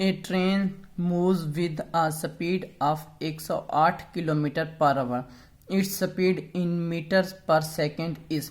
A train moves with a speed of 108 km per hour. Its speed in meters per second is.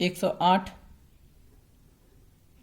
108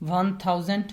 1000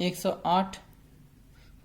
108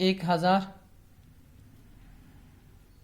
1000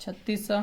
3600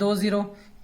2 0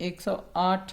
108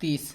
30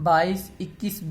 22 21